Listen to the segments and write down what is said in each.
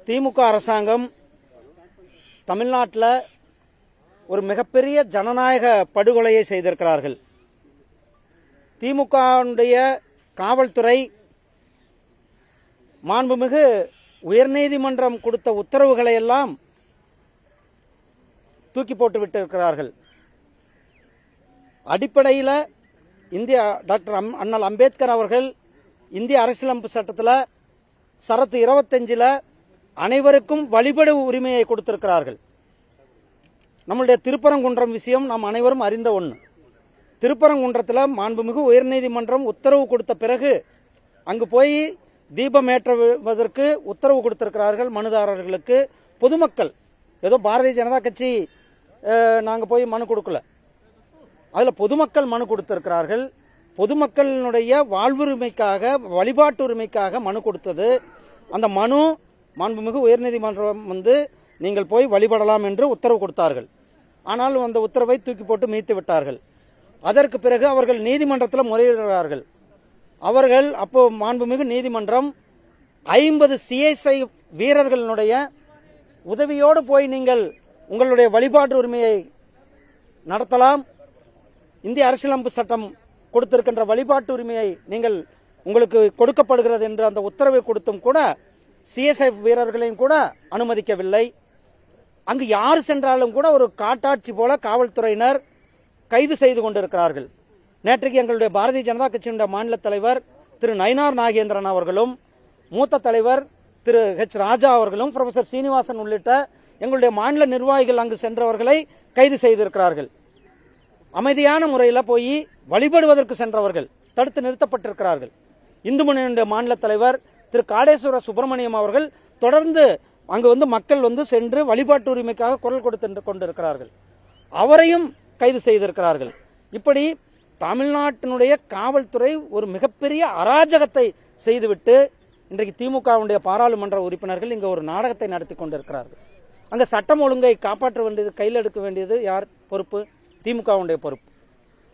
திமுக அரசாங்கம் தமிழ்நாட்டில் ஒரு மிகப்பெரிய ஜனநாயக படுகொலையை செய்திருக்கிறார்கள். திமுகவுடைய காவல்துறை மாண்புமிகு உயர்நீதிமன்றம் கொடுத்த உத்தரவுகளை எல்லாம் தூக்கி போட்டு விட்டிருக்கிறார்கள். அடிப்படையில் டாக்டர் அண்ணல் அம்பேத்கர் அவர்கள் இந்திய அரசியலமைப்பு சட்டத்தில் சரத்து 25 அனைவருக்கும் வழிபடு உரிமையை கொடுத்திருக்கிறார்கள். நம்முடைய திருப்பரங்குன்றம் விஷயம் நாம் அனைவரும் அறிந்த ஒன்று. திருப்பரங்குன்றத்தில் மாண்புமிகு உயர்நீதிமன்றம் உத்தரவு கொடுத்த பிறகு அங்கு போய் தீபம் ஏற்றுவதற்கு உத்தரவு கொடுத்திருக்கிறார்கள் மனுதாரர்களுக்கு. பொதுமக்கள் ஏதோ பாரதிய ஜனதா கட்சி நாங்கள் போய் மனு கொடுக்கல, அதில் பொதுமக்கள் மனு கொடுத்திருக்கிறார்கள். பொதுமக்களினுடைய வாழ்வுரிமைக்காக வழிபாட்டு உரிமைக்காக மனு கொடுத்தது. அந்த மனு மாண்புமிகு உயர்நீதிமன்றம் நீங்கள் போய் வழிபடலாம் என்று உத்தரவு கொடுத்தார்கள். ஆனால் அந்த உத்தரவை தூக்கி போட்டு மீத்து விட்டார்கள். அதற்கு பிறகு அவர்கள் நீதிமன்றத்தில் முறையிடுகிறார்கள். அவர்கள் அப்போ மாண்புமிகு நீதிமன்றம் 50 CSI வீரர்களுடைய உதவியோடு போய் நீங்கள் உங்களுடைய வழிபாட்டு உரிமையை நடத்தலாம், இந்திய அரசியலமைப்பு சட்டம் கொடுத்திருக்கின்ற வழிபாட்டு உரிமையை நீங்கள் உங்களுக்கு கொடுக்கப்படுகிறது என்று அந்த உத்தரவை கொடுத்தும் கூட CSI வீரர்களையும் கூட அனுமதிக்கவில்லை. அங்கு யார் சென்றாலும் கூட ஒரு காட்டாட்சி போல காவல்துறையினர் கைது செய்து கொண்டிருக்கிறார்கள். நேற்றைக்கு எங்களுடைய பாரதிய ஜனதா கட்சியினுடைய மாநில தலைவர் திரு நயினார் நாகேந்திரன் அவர்களும் மூத்த தலைவர் திரு H. ராஜா அவர்களும் புரொஃபசர் சீனிவாசன் உள்ளிட்ட எங்களுடைய மாநில நிர்வாகிகள் அங்கு சென்றவர்களை கைது செய்திருக்கிறார்கள். அமைதியான முறையில் போய் வழிபடுவதற்கு சென்றவர்கள் தடுத்து நிறுத்தப்பட்டிருக்கிறார்கள். இந்து முன்னணியுடைய மாநில தலைவர் திரு காடேஸ்வர சுப்பிரமணியம் அவர்கள் தொடர்ந்து அங்கு மக்கள் சென்று வழிபாட்டு உரிமைக்காக குரல் கொடுத்து கொண்டிருக்கிறார்கள். அவரையும் கைது செய்திருக்கிறார்கள். இப்படி தமிழ்நாட்டினுடைய காவல்துறை ஒரு மிகப்பெரிய அராஜகத்தை செய்துவிட்டு இன்றைக்கு திமுகவுடைய பாராளுமன்ற உறுப்பினர்கள் இங்கு ஒரு நாடகத்தை நடத்தி கொண்டிருக்கிறார்கள். அங்க சட்டம் ஒழுங்கை காப்பாற்ற வேண்டியது, கையில் எடுக்க வேண்டியது யார் பொறுப்பு? திமுகவுடைய பொறுப்பு.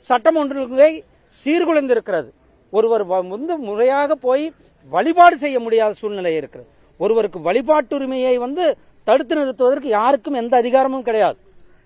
சட்டம் ஒழுங்கை சீர்குலைந்திருக்கிறது. ஒருவர் முறையாக போய் வழிபாடு செய்ய முடியாத சூழ்நிலை இருக்கிறது. ஒருவருக்கு வழிபாட்டு உரிமையை தடுத்து நிறுத்துவதற்கு யாருக்கும் எந்த அதிகாரமும் கிடையாது.